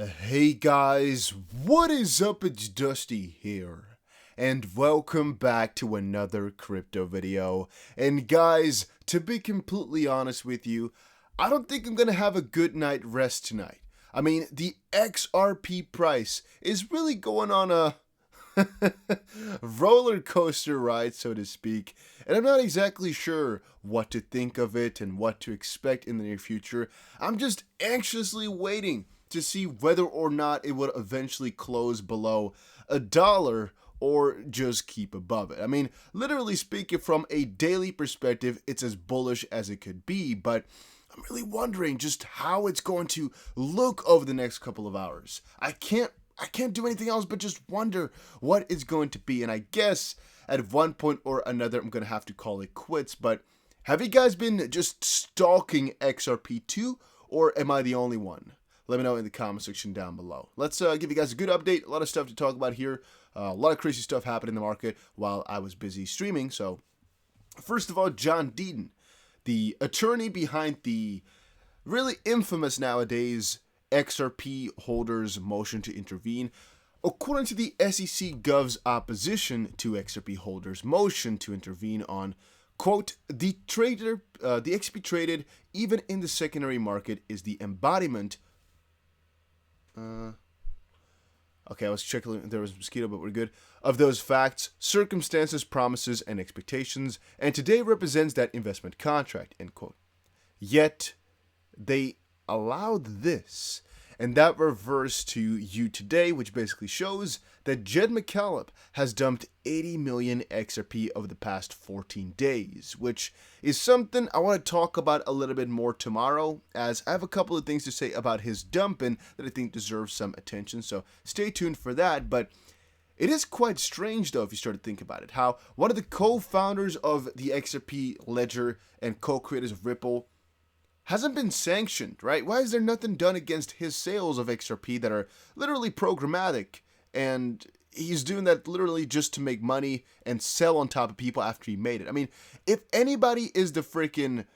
Hey guys, what is up? It's Dusty here, and welcome back to another crypto video. And guys, to be completely honest with you, I don't think I'm gonna have a good night rest tonight. I mean, the XRP price is really going on a roller coaster ride, so to speak, and I'm not exactly sure what to think of it and what to expect in the near future. I'm just anxiously waiting to see whether or not it would eventually close below $1 or just keep above it. I mean, literally speaking, from a daily perspective, it's as bullish as it could be, but I'm really wondering just how it's going to look over the next couple of hours. I can't do anything else but just wonder what it's going to be, and I guess at one point or another I'm going to have to call it quits. But have you guys been just stalking XRP too, or am I the only one? Let me know in the comment section down below. Let's give you guys a good update. A lot of stuff to talk about here. A lot of crazy stuff happened in the market while I was busy streaming. So, first of all, John Deaton, the attorney behind the really infamous nowadays XRP holders' motion to intervene. According to the SEC Gov's opposition to XRP holders' motion to intervene on, quote, the XRP traded even in the secondary market is the embodiment. Okay, I was checking, there was a mosquito, but we're good. Of those facts, circumstances, promises, and expectations, and today represents that investment contract, end quote. Yet, they allowed this, and that reversed to you today, which basically shows that Mccaleb has dumped 80 million XRP over the past 14 days, which is something I want to talk about a little bit more tomorrow, as I have a couple of things to say about his dumping that I think deserves some attention, so stay tuned for that. But it is quite strange, though, if you start to think about it, how one of the co-founders of the XRP ledger and co-creators of Ripple hasn't been sanctioned, right? Why is there nothing done against his sales of XRP that are literally programmatic, and he's doing that literally just to make money and sell on top of people after he made it? I mean, if anybody is the freaking,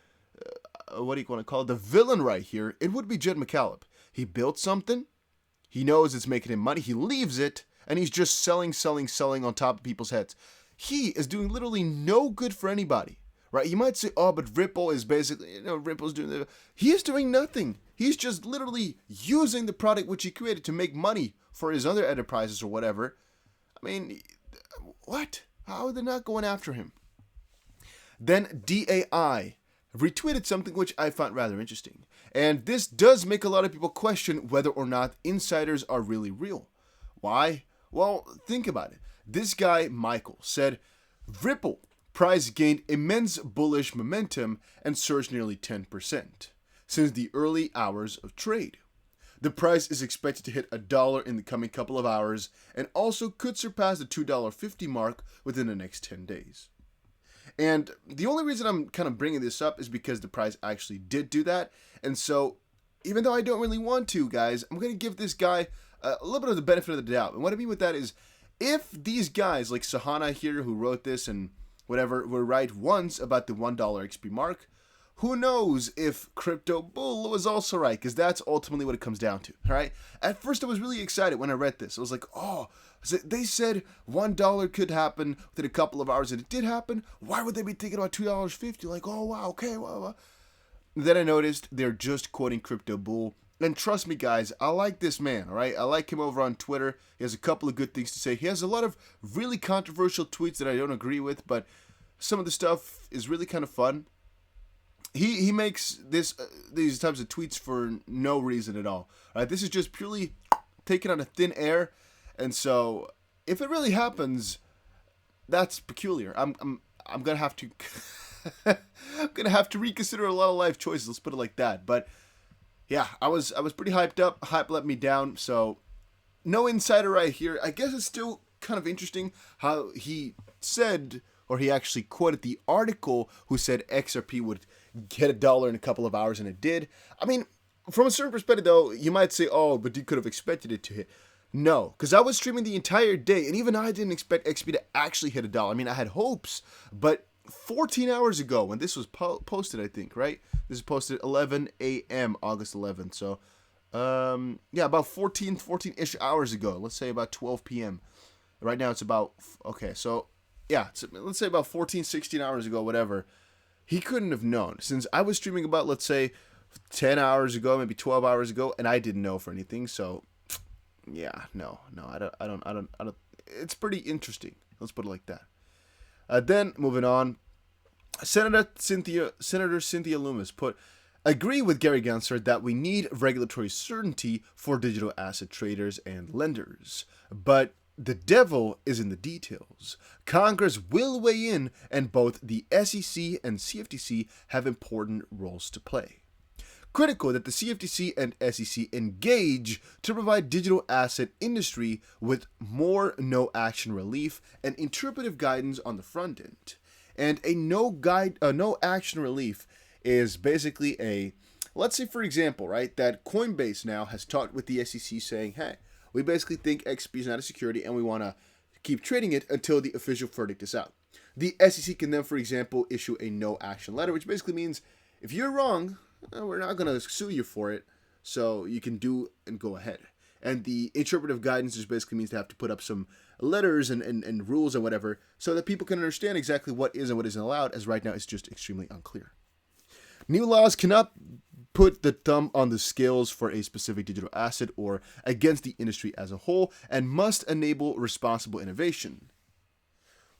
what do you want to call it, the villain right here, it would be Mccaleb. He built something, he knows it's making him money, he leaves it, and he's just selling on top of people's heads. He is doing literally no good for anybody. Right? You might say, oh, but Ripple is basically, Ripple's doing the... He is doing nothing. He's just literally using the product which he created to make money for his other enterprises or whatever. I mean, what? How are they not going after him? Then DAI retweeted something which I found rather interesting. And this does make a lot of people question whether or not insiders are really real. Why? Well, think about it. This guy, Michael, said, Ripple price gained immense bullish momentum and surged nearly 10% since the early hours of trade. The price is expected to hit $1 in the coming couple of hours and also could surpass the $2.50 mark within the next 10 days. And the only reason I'm kind of bringing this up is because the price actually did do that. And so, even though I don't really want to, guys, I'm going to give this guy a little bit of the benefit of the doubt. And what I mean with that is, if these guys like Sahana here who wrote this and whatever were right once about the $1 XP mark, who knows if Crypto Bull was also right, because that's ultimately what it comes down to, all right? At first, I was really excited when I read this. I was like, oh, they said $1 could happen within a couple of hours, and it did happen. Why would they be thinking about $2.50? Like, oh, wow, okay, wow. Then I noticed they're just quoting Crypto Bull. And trust me, guys, I like this man, all right? I like him over on Twitter. He has a couple of good things to say. He has a lot of really controversial tweets that I don't agree with, but some of the stuff is really kind of fun. He makes these types of tweets for no reason at all. Right? This is just purely taken out of thin air, and so if it really happens, that's peculiar. I'm gonna have to I'm gonna have to reconsider a lot of life choices. Let's put it like that. But yeah, I was pretty hyped up. Hype let me down. So no insider right here. I guess it's still kind of interesting how he said, or he actually quoted the article who said XRP would get $1 in a couple of hours, and it did. I mean, from a certain perspective, though, you might say, oh, but you could have expected it to hit. No, because I was streaming the entire day, and even I didn't expect XP to actually hit $1. I mean, I had hopes, but 14 hours ago, when this was posted, I think, right? This is posted 11 a.m., August 11th, so Yeah, about 14-ish hours ago. Let's say about 12 p.m. Right now it's about, okay, so yeah, let's say about 14, 16 hours ago, whatever. He couldn't have known, since I was streaming about, let's say, 10 hours ago, maybe 12 hours ago, and I didn't know for anything. So yeah, no, I don't. It's pretty interesting. Let's put it like that. Then moving on, Senator Cynthia Loomis put, agree with Gary Gensler that we need regulatory certainty for digital asset traders and lenders, but the devil is in the details. Congress will weigh in, and both the SEC and CFTC have important roles to play. Critical that the CFTC and SEC engage to provide digital asset industry with more no-action relief and interpretive guidance on the front end. And a no-action relief is basically a, let's say for example, right, that Coinbase now has talked with the SEC saying, hey, we basically think XP is not a security and we want to keep trading it until the official verdict is out. The SEC can then, for example, issue a no-action letter, which basically means if you're wrong, we're not going to sue you for it, so you can do and go ahead. And the interpretive guidance just basically means they have to put up some letters and rules and whatever so that people can understand exactly what is and what isn't allowed, as right now it's just extremely unclear. New laws cannot put the thumb on the scales for a specific digital asset or against the industry as a whole, and must enable responsible innovation.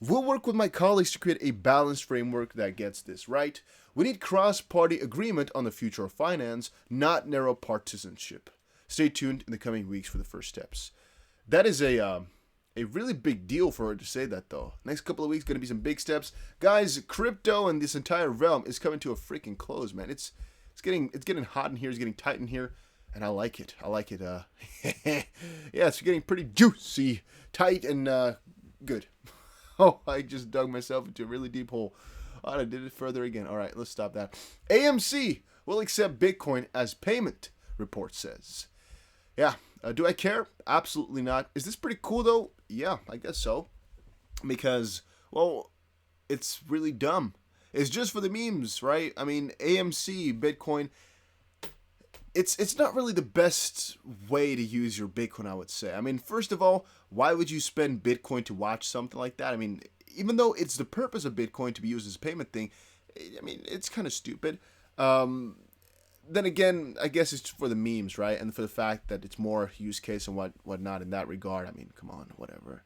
We'll work with my colleagues to create a balanced framework that gets this right. We need cross-party agreement on the future of finance, not narrow partisanship. Stay tuned in the coming weeks for the first steps. That is a really big deal for her to say that, though. Next couple of weeks, going to be some big steps. Guys, crypto and this entire realm is coming to a freaking close, man. It's getting hot in here. It's getting tight in here, and I like it. Yeah, it's getting pretty juicy, tight, and good. Oh, I just dug myself into a really deep hole. Oh, I did it further again. All right, let's stop that. AMC will accept Bitcoin as payment, report says. Yeah, do I care? Absolutely not. Is this pretty cool, though? Yeah, I guess so. Because, well, it's really dumb. It's just for the memes, right? I mean, AMC, Bitcoin, it's not really the best way to use your Bitcoin, I would say. I mean, first of all, why would you spend Bitcoin to watch something like that? I mean, even though it's the purpose of Bitcoin to be used as a payment thing, I mean, it's kind of stupid. Then again, I guess it's for the memes, right? And for the fact that it's more use case and whatnot in that regard. I mean, come on, whatever.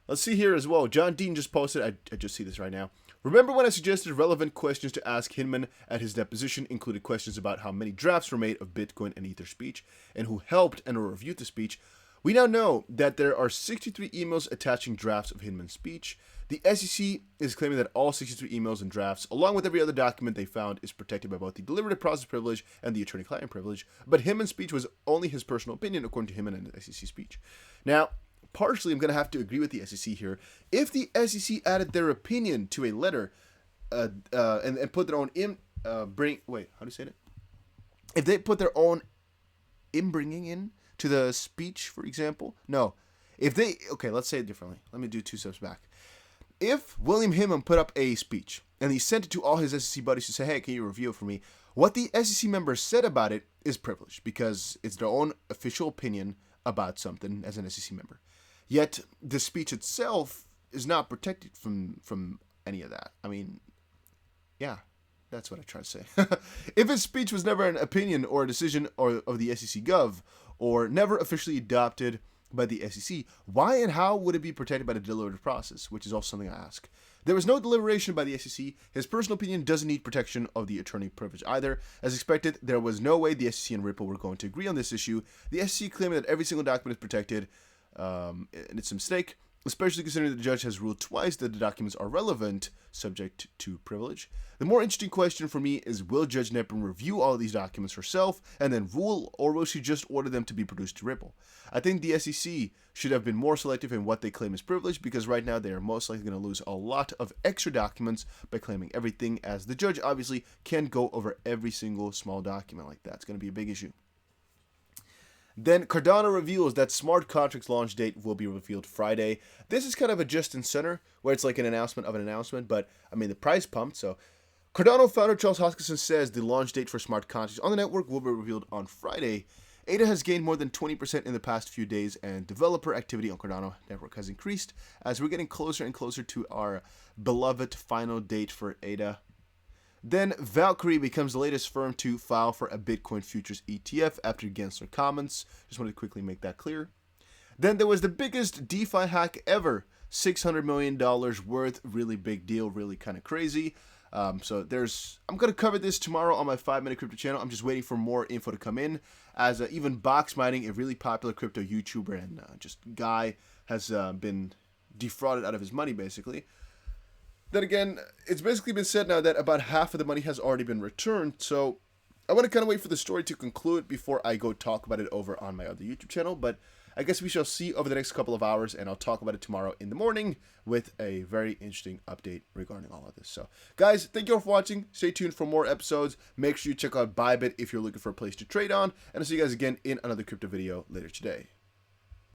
Let's see here as well. John Dean just posted, I just see this right now. Remember when I suggested relevant questions to ask Hinman at his deposition included questions about how many drafts were made of Bitcoin and Ether speech, and who helped and or reviewed the speech? We now know that there are 63 emails attaching drafts of Hinman's speech. The SEC is claiming that all 63 emails and drafts, along with every other document they found, is protected by both the deliberative process privilege and the attorney-client privilege, but Hinman's speech was only his personal opinion, according to Hinman and the SEC speech. Now, partially, I'm going to have to agree with the SEC here. If the SEC added their opinion to a letter and put their own how do you say it? If they put their own bringing in to the speech, for example, let's say it differently. Let me do two steps back. If William Hinman put up a speech and he sent it to all his SEC buddies to say, hey, can you review it for me? What the SEC members said about it is privileged because it's their own official opinion about something as an SEC member. Yet the speech itself is not protected from any of that. I mean, yeah, that's what I try to say. If his speech was never an opinion or a decision of the SEC Gov, or never officially adopted by the SEC, why and how would it be protected by the deliberative process, which is also something I ask. There was no deliberation by the SEC. His personal opinion doesn't need protection of the attorney privilege either. As expected, there was no way the SEC and Ripple were going to agree on this issue. The SEC claiming that every single document is protected, and it's a mistake, especially considering that the judge has ruled twice that the documents are relevant, subject to privilege. The more interesting question for me is, will Judge Nepin review all of these documents herself and then rule, or will she just order them to be produced to Ripple? I think the SEC should have been more selective in what they claim is privileged, because right now they are most likely going to lose a lot of extra documents by claiming everything, as the judge obviously can't go over every single small document like that. It's going to be a big issue. Then Cardano reveals that smart contracts launch date will be revealed Friday. This is kind of a just in center, where it's like an announcement of an announcement, but I mean the price pumped. So Cardano founder Charles Hoskinson says the launch date for smart contracts on the network will be revealed on Friday. ADA has gained more than 20% in the past few days, and developer activity on Cardano network has increased as we're getting closer and closer to our beloved final date for ADA. Then Valkyrie becomes the latest firm to file for a Bitcoin futures ETF after Gensler comments. Just wanted to quickly make that clear. Then there was the biggest DeFi hack ever, $600 million worth, really big deal, really kind of crazy. I'm going to cover this tomorrow on my 5-Minute Crypto channel. I'm just waiting for more info to come in, as even Box Mining, a really popular crypto YouTuber and just guy, has been defrauded out of his money, basically. Then again, it's basically been said now that about half of the money has already been returned, so I want to kind of wait for the story to conclude before I go talk about it over on my other YouTube channel, but I guess we shall see over the next couple of hours, and I'll talk about it tomorrow in the morning with a very interesting update regarding all of this. So, guys, thank you all for watching. Stay tuned for more episodes. Make sure you check out Bybit if you're looking for a place to trade on, and I'll see you guys again in another crypto video later today.